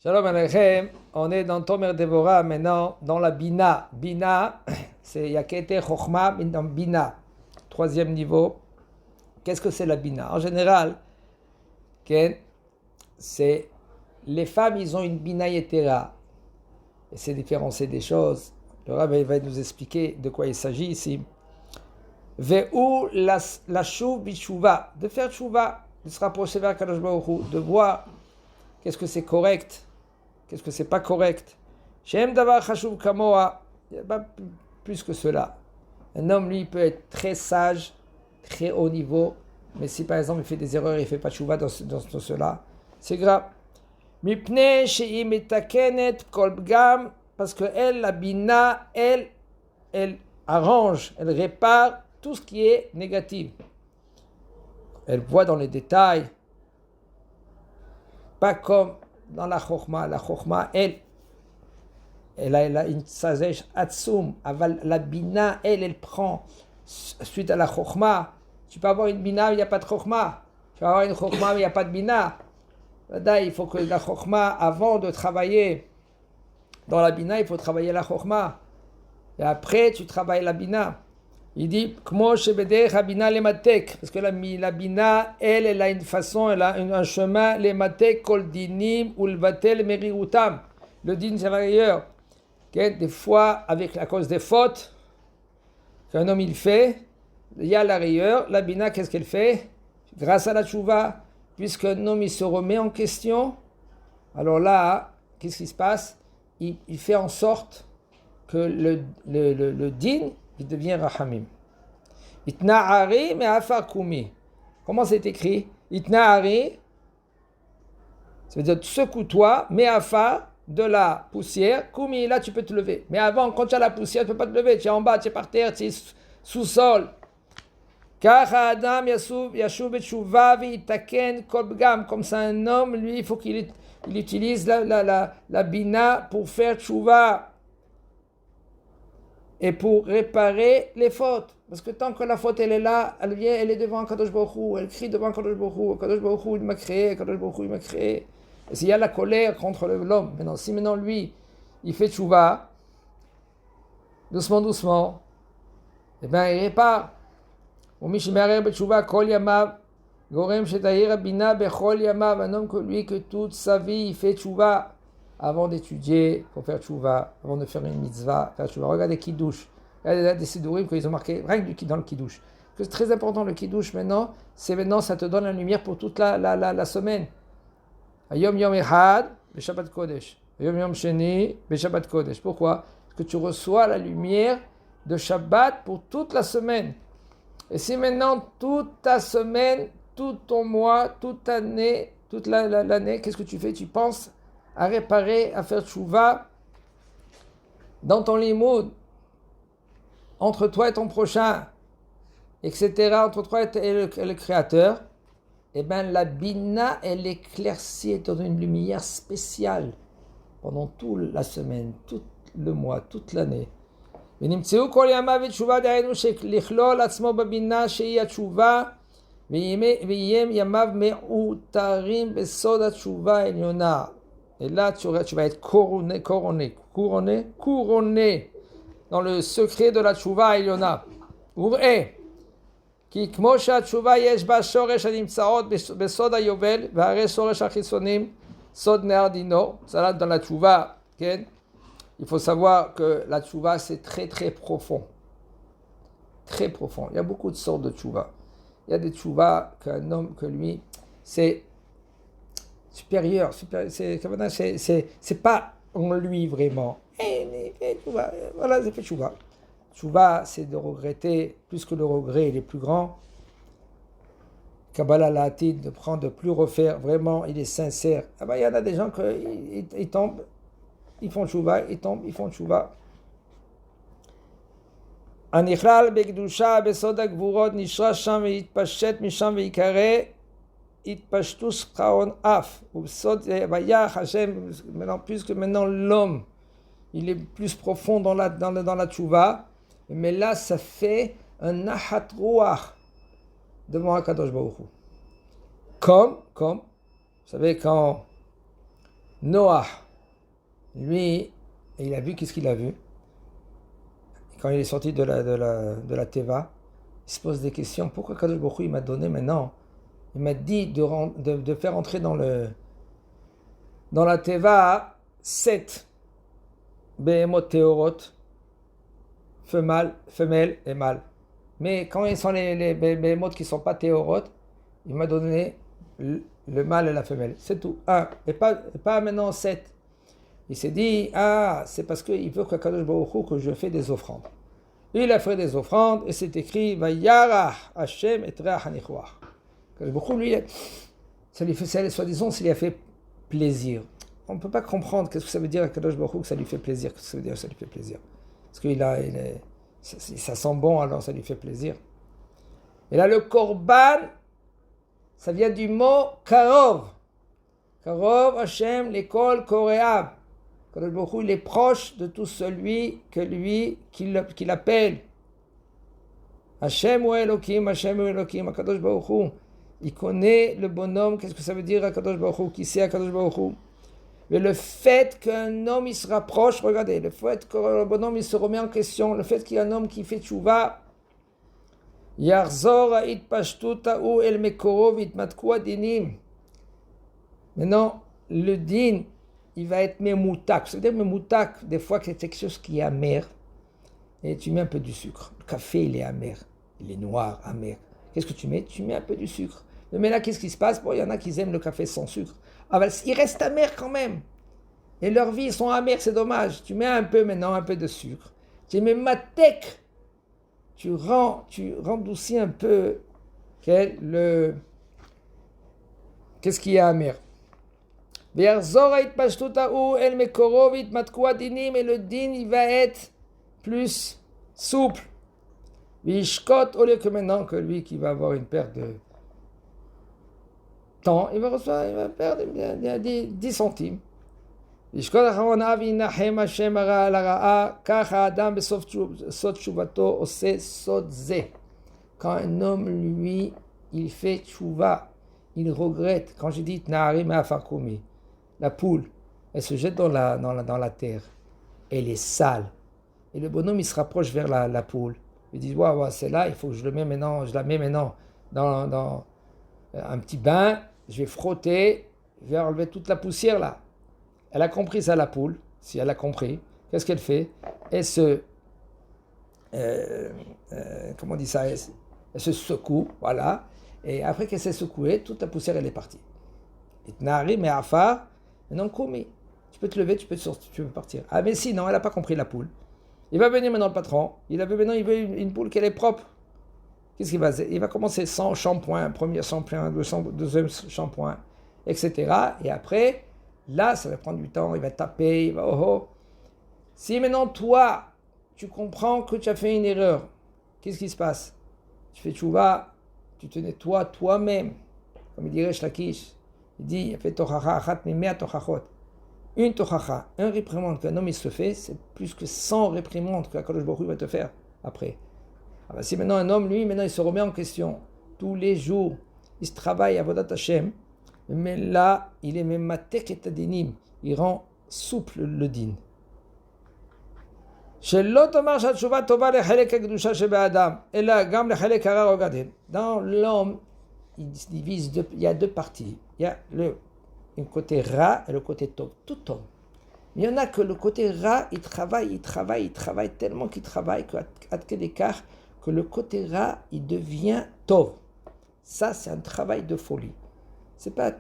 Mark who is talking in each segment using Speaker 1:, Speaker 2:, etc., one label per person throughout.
Speaker 1: Shalom Aleichem, on est dans Tomer Devorah maintenant, dans la Bina. Bina, c'est Yakete Chochma, dans Bina, troisième niveau. Qu'est-ce que c'est la Bina? En général, c'est les femmes, ils ont une Bina Yetera. Et c'est différencier des choses. Le Rav va nous expliquer de quoi il s'agit ici. Ve'u la shuv bishuva, de faire shuva, de se rapprocher vers Kadosh Baruch Hu, de voir qu'est-ce que c'est correct. Qu'est-ce que c'est pas correct? Shem davar chashuv kamoa. Il n'y a pas plus que cela. Un homme, lui, peut être très sage, très haut niveau, mais si par exemple il fait des erreurs, il ne fait pas chouva dans cela, c'est grave. Mipne she'i metakenet kol bgam, parce que elle, la bina, elle arrange, elle répare tout ce qui est négatif. Elle voit dans les détails, pas comme dans la chokhma. La chokhma, elle a une sagesse atsum. La bina, elle prend suite à la chokhma. Tu peux avoir une bina, mais il n'y a pas de chokhma. Tu peux avoir une chokhma, mais il n'y a pas de bina. Il faut que la chokhma, avant de travailler dans la bina, il faut travailler la chokhma. Et après, tu travailles la bina. Il dit, parce que la bina, elle a une façon, elle a un chemin, les matek kol dinim ou le vatel merirutam. Le din, c'est ailleurs. Des fois, à cause des fautes qu'un homme il fait, il y a la rigueur. La bina, qu'est-ce qu'elle fait? Grâce à la tchouva, puisqu'un homme il se remet en question, alors là, qu'est-ce qui se passe? Il fait en sorte que le din, il devient rachamim. Itna'ari me'afar kumi. Comment c'est écrit? Itna'ari, ça veut dire secoue-toi, me'afar, de la poussière, kumi, là tu peux te lever. Mais avant, quand tu as la poussière, tu ne peux pas te lever. Tu es en bas, tu es par terre, tu es sous-sol. Comme ça, un homme, lui, il faut qu'il utilise la bina pour faire tchouva et pour réparer les fautes. Parce que tant que la faute, elle est là, elle vient, elle est devant Kadosh Baruch Hu, elle crie devant Kadosh Baruch Hu, Kadosh Baruch Hu, il m'a créé, Kadosh Baruch Hu, il m'a créé. Et s'il y a la colère contre l'homme, si maintenant lui, il fait tchouva, doucement, doucement, eh bien, il répare. Un homme que lui, que toute sa vie, il fait tchouva. Avant d'étudier, pour faire tchouva, avant de faire une mitzvah, faire tchouva. Regardez Kiddush. Regardez des sidourim qu'ils ont marqué, rien que dans le Kiddush. C'est très important le Kiddush maintenant, ça te donne la lumière pour toute la semaine. Yom Yom Echad, Shabbat Kodesh. Yom Yom Sheni, Shabbat Kodesh. Pourquoi? Parce que tu reçois la lumière de Shabbat pour toute la semaine. Et si maintenant, toute ta semaine, tout ton mois, toute l'année, qu'est-ce que tu fais? Tu penses à réparer, à faire tchouva dans ton limoud, entre toi et ton prochain, etc., entre toi et le Créateur, eh bien la bina, elle éclaircit et donne une lumière spéciale pendant toute la semaine, tout le mois, toute l'année. ונמצאו כל ימיו בתשובה, דהיינו לכלול עצמו בבינה שהיא התשובה, ויהיה ימיו מעוטרים בסוד התשובה העליונה. Et là, tu vas être couronné dans le secret de la tchouva העליונה. וראה, כי כמו שהתשובה יש בה שורש הנמצאות בסוד היובל, והרי שורש החיצונים סוד נהר דינו, ça dans la tchouva, כן? Il faut savoir que la tchouva, c'est très très profond. Très profond. Il y a beaucoup de sortes de tchouva. Il y a des tchouva qu'un homme, que lui, c'est supérieur. C'est pas en lui vraiment. Voilà, c'est fait tchouva. Tchouva, c'est de regretter, plus que le regret, il est plus grand. Kabbalah La'atid, de plus refaire. Vraiment, il est sincère. Ah ben, il y en a des gens qui tombent. Ils font tchouva, ils tombent, ils font tchouva. הנכלל בקדושה בסוד הגבורות נשרש שם והתפשט משם ויקרא התפשטות שכרון אף ובסוד ויח השם puisque maintenant l'homme il est plus profond dans la tchouva, mais là ça fait un nahat ruach devant Akadosh Baruch Hu. Comme vous savez quand Noah, lui, il a vu, qu'est-ce qu'il a vu? Quand il est sorti de la Teva, il se pose des questions. Pourquoi Kadosh Baruch Hu, il m'a donné maintenant? Il m'a dit de faire entrer dans la Teva 7 Behemot Teorot, femelle et mâle. Mais quand ils sont les Behemot qui ne sont pas Teorot, il m'a donné le mâle et la femelle. C'est tout. Un. Et pas maintenant 7. Il s'est dit, c'est parce qu'il veut que Kadosh Baruch Hu, que je fais des offrandes. Il a fait des offrandes et c'est écrit, Vayara Hashem et Reach Hanichuach. Kadosh Baruch Hu, lui, ça lui fait, soi-disant, ça lui a fait plaisir. On ne peut pas comprendre qu'est-ce que ça veut dire à Kadosh Baruch Hu que ça lui fait plaisir. Qu'est-ce que ça veut dire que ça lui fait plaisir? Parce que ça sent bon, alors ça lui fait plaisir. Et là, le korban, ça vient du mot karov. Karov Hashem l'école koréab. Kadosh Baruch Hu, il est proche de tout celui qui l'appelle. Hashem ou Elohim, Hashem ou Elohim, Kadosh Baruch Hu. Il connaît le bonhomme, qu'est-ce que ça veut dire à Kadosh Baruch Hu, qui sait à Kadosh Baruch Hu. Mais le fait qu'un homme il se rapproche, regardez, le fait que le bonhomme il se remet en question, le fait qu'il y a un homme qui fait tchouva, Yarzor ha'it pashtuta el mekorov itmatku adinim. Maintenant, le din, il va être memoutak. Ça veut dire memoutak, des fois c'est quelque chose qui est amer, et tu mets un peu du sucre. Le café, il est amer, il est noir, amer. Qu'est-ce que tu mets? Tu mets un peu du sucre. Mais là, qu'est-ce qui se passe? Bon, il y en a qui aiment le café sans sucre. Il reste amer quand même. Et leur vie, ils sont amers, c'est dommage. Tu mets un peu maintenant, un peu de sucre. Tu mets matek. Tu rendoucis un peu qu'est-ce qui est amer. Et le din, il va être plus souple. Vishkot, au lieu que maintenant, que lui qui va avoir une perte de temps, il va perdre 10 centimes. Vishkot achron avi nahem Hashem ara la ra'a, kacha adam besof sot shuvato ose sot ze. Quand un homme, lui, il fait tchouva, il regrette. Quand je dis Tna'ari Me'afarkoumi, la poule, elle se jette dans la terre. Elle est sale. Et le bonhomme, il se rapproche vers la poule. Il dit, c'est là, il faut que je la mets maintenant dans un petit bain, je vais frotter, je vais enlever toute la poussière là. Elle a compris ça, la poule, si elle a compris. Qu'est-ce qu'elle fait? Elle se, comment on dit ça? Elle se secoue, voilà. Et après qu'elle s'est secouée, toute la poussière, elle est partie. Itnari, mais afar, non koumi. Tu peux te lever, tu peux partir. Ah, mais si, non, elle n'a pas compris la poule. Il va venir maintenant le patron, il veut une poule qu'elle est propre. Qu'est-ce qu'il va faire? Il va commencer sans shampoing, premier shampoing, deuxième shampoing, etc. Et après, là, ça va prendre du temps, il va taper, il va Si maintenant, toi, tu comprends que tu as fait une erreur, qu'est-ce qui se passe? Tu fais tchouva, tu te nettoies toi-même. Comme il dirait Shlakish, il dit, fais tochacha achat mimea tochachot. Une tochacha, un réprimande qu'un homme il se fait, c'est plus que 100 réprimandes que Kadosh Baruch Hu va te faire après. Alors, si maintenant un homme, lui, maintenant il se remet en question, tous les jours, il se travaille à Avodat Hashem, mais là, il est même matek et adinim, il rend souple le din. Dans l'homme, il se divise, il y a deux parties. Il y a le côté ra et le côté tov, tout homme. Il y en a que le côté ra, il travaille tellement qu'il travaille qu'à quel écart que le côté ra, il devient tov. Ça, c'est un travail de folie. C'est pas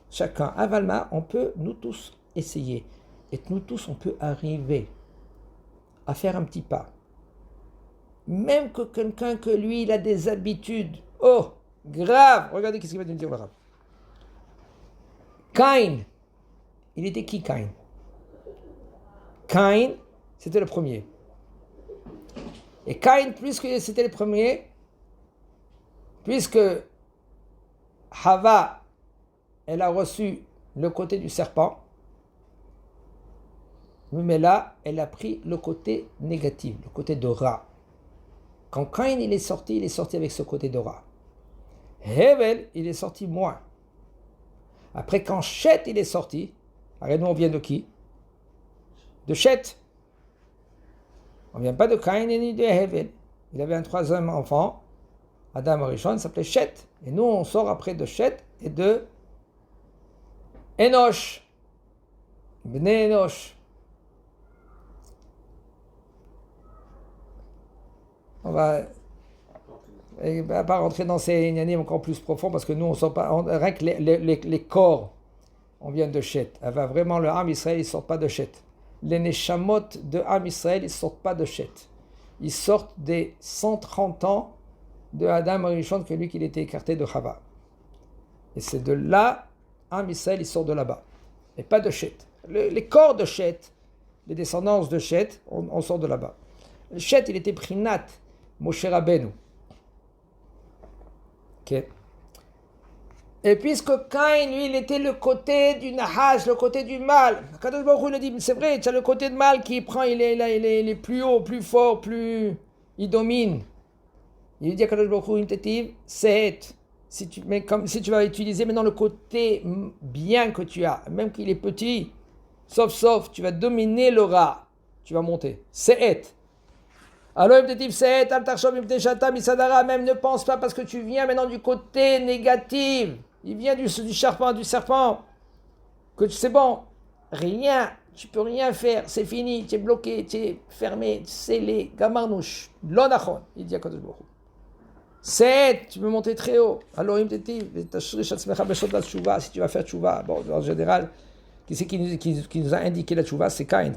Speaker 1: chacun. Avalma, on peut, nous tous, essayer. Et nous tous, on peut arriver à faire un petit pas. Même que quelqu'un que lui, il a des habitudes. Oh, grave. Regardez qu'est-ce qu'il va nous dire le Rav. Caïn, il était qui Caïn? Caïn, c'était le premier. Et Caïn, puisque c'était le premier, puisque Hava, elle a reçu le côté du serpent, mais là, elle a pris le côté négatif, le côté de Ra. Quand Caïn il est sorti avec ce côté de Ra. Hevel, il est sorti moins. Après, quand Chet il est sorti, Alors nous, on vient de qui? De Chet. On ne vient pas de Caïn ni de Hevel. Il avait un troisième enfant, Adam Arishon, il s'appelait Chet. Et nous, on sort après de Chet et de Enoch. Bnei Enoch. On va pas rentrer dans ces inanimes encore plus profonds parce que nous, on sort pas, rien que les corps, on vient de Chet. Vraiment, le Ham Israël, il ne sort pas de Chet. Les Neshamot de Ham Israël, ils ne sortent pas de Chet. Ils sortent des 130 ans de Adam Arishon, que lui, qu'il était écarté de Chava. Et c'est de là, Ham Israël, il sort de là-bas. Et pas de Chet. Les corps de Chet, les descendances de Chet, on sort de là-bas. Le Chet, il était Prinat, Moshe Rabbeinu. Ok. Et puisque Caïn, lui, il était le côté du Nahash, le côté du mal. Kadosh Baruch Hu, il a dit, c'est vrai, tu as le côté de mal qui prend, il est plus haut, plus fort, il domine. Il lui dit à Kadosh Baruch Hu, c'est si tu vas utiliser maintenant le côté bien que tu as, même qu'il est petit, sauf, tu vas dominer le rat, tu vas monter. C'est. Alors, même ne pense pas parce que tu viens maintenant du côté négatif. Il vient du serpent, que c'est bon, rien, tu peux rien faire, c'est fini, tu es bloqué, tu es fermé, scellé, gamarnouche, l'onachon, il dit à Kadosh Baruch Hu. C'est, tu peux monter très haut. Alors, si tu vas faire tchouva, bon, en général, qui c'est qui nous a indiqué la tchouva, c'est Caïn.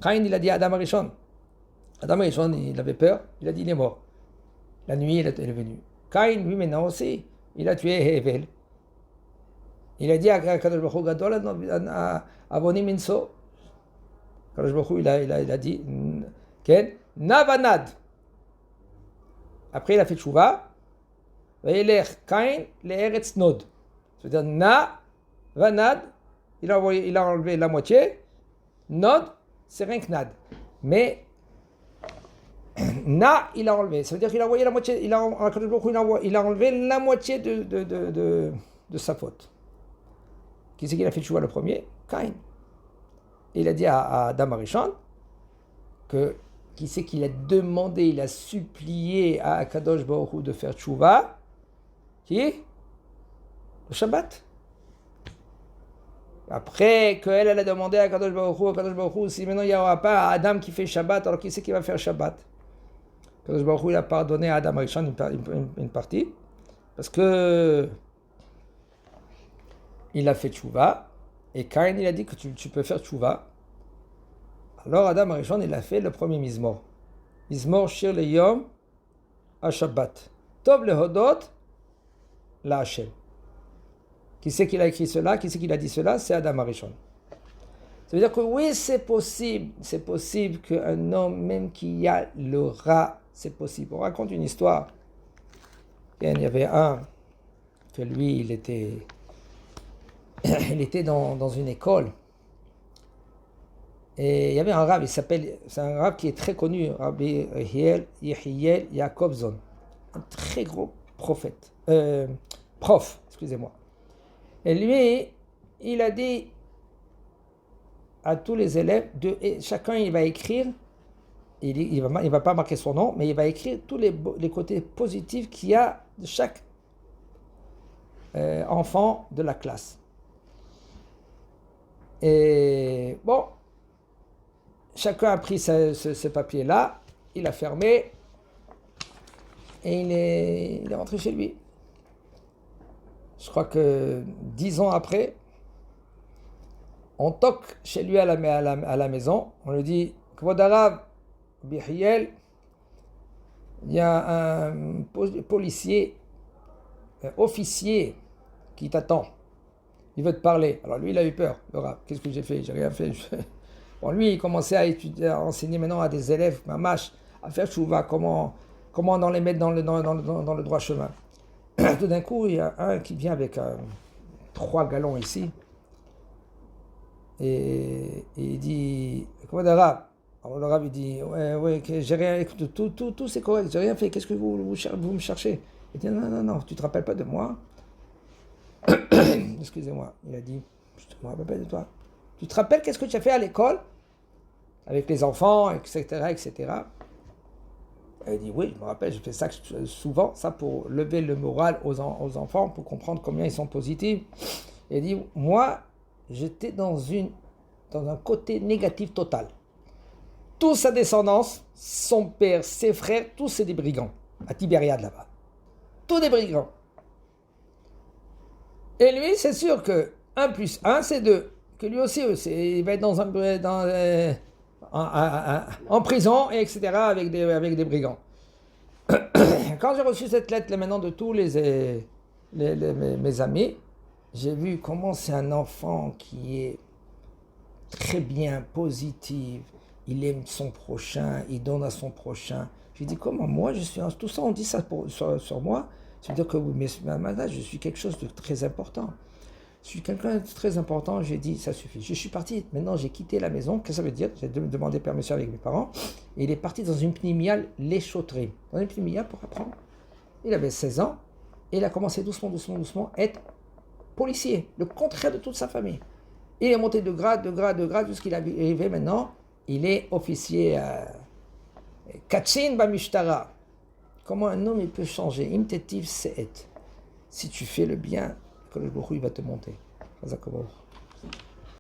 Speaker 1: Caïn, il a dit à Adam Arishon. Adam Arishon, il avait peur, il a dit, il est mort. La nuit, il est venu. Caïn, lui, maintenant aussi, il a tué Hevel. Il a dit à Kadosh Baruch Hu, Gadol Avoni Minso. Kadosh Baruch Hu, il a dit, Navanad. Après, il a fait tchouva. Ve'elech Caïn le'eretz nod. C'est-à-dire, Vanad, il a enlevé la moitié. Nod, c'est rien que nad. Mais il a enlevé. Ça veut dire qu'il a envoyé la moitié. Il a enlevé la moitié de sa faute. Qui c'est qui a fait tchouva le premier? Caïn. Il a dit à Adam Arishon que qui c'est qu'il a demandé, il a supplié à Akadosh Baruch Hu de faire tchouva? Qui? Le Shabbat. Après qu'elle a demandé à Akadosh Baruch Hu, si maintenant il n'y aura pas Adam qui fait Shabbat, alors qui c'est qui va faire Shabbat? Akadosh Baruch Hu, il a pardonné à Adam Arishon une partie, parce que il a fait tchouva, et Caïn il a dit que tu peux faire tchouva. Alors Adam Arishon, il a fait le premier Mizmor. Mizmor Shir le Yom à Shabbat. Tov le Hodot la Hashem. Qui c'est qui a écrit cela? Qui c'est qui a dit cela? C'est Adam Arishon. Ça veut dire que oui, c'est possible qu'un homme, même qui a le rat, c'est possible. On raconte une histoire. Il y avait un, que lui, il était dans une école. Et il y avait un rab, c'est un rab qui est très connu, Rabbi Yehiel Yaakovzon, un très gros prof, excusez-moi. Et lui, il a dit à tous les élèves, chacun il va écrire, il va pas marquer son nom, mais il va écrire tous les côtés positifs qu'il y a de chaque enfant de la classe. Et bon, chacun a pris ce papier-là, il a fermé et il est rentré chez lui. Je crois que 10 ans après, on toque chez lui à la maison, on lui dit « Kvod Arav, Bihiel, il y a un policier, un officier qui t'attend, il veut te parler. » Alors lui, il a eu peur, le rab. Qu'est-ce que j'ai fait? J'ai rien fait. Bon, lui, il commençait à enseigner maintenant à des élèves, mamash, à faire chouva, comment on les met dans le droit chemin. Tout d'un coup, il y a un qui vient avec 3 gallons ici, et il dit, comment d'arabe? Alors le rab, il dit, ouais, j'ai rien, écoute, tout c'est correct, j'ai rien fait, qu'est-ce que vous me cherchez? Il dit, non, tu te rappelles pas de moi? Excusez-moi. Il a dit, je ne me rappelle pas de toi. Tu te rappelles qu'est-ce que tu as fait à l'école avec les enfants, etc., etc. Elle dit, oui, je me rappelle, je fais ça souvent, ça pour lever le moral aux enfants, pour comprendre combien ils sont positifs. Elle dit, moi, j'étais dans un côté négatif total. Toute sa descendance, son père, ses frères, tous c'est des brigands, à Tibériade là-bas. Tous des brigands. Et lui, c'est sûr que 1 plus 1, c'est 2. Que lui aussi, il va être en prison, etc., avec des brigands. Quand j'ai reçu cette lettre là, maintenant de tous mes amis, j'ai vu comment c'est un enfant qui est très bien, positif, il aime son prochain, il donne à son prochain. J'ai dit, comment moi, je suis tout ça, on dit ça sur moi. Ça veut dire que oui, mais je suis quelque chose de très important. Je suis quelqu'un de très important, j'ai dit, ça suffit. Je suis parti, maintenant j'ai quitté la maison. Qu'est-ce que ça veut dire? J'ai demandé permission avec mes parents. Et il est parti dans une pnimia, les Chotrim. Dans une pnimia pour apprendre. Il avait 16 ans. Et il a commencé doucement à être policier. Le contraire de toute sa famille. Il est monté de grade, jusqu'il est arrivé maintenant. Il est officier Katsin Bamishtara. Comment un homme il peut changer? Imtetiv se'et. Si tu fais le bien, que le Baruch Hu, il va te monter.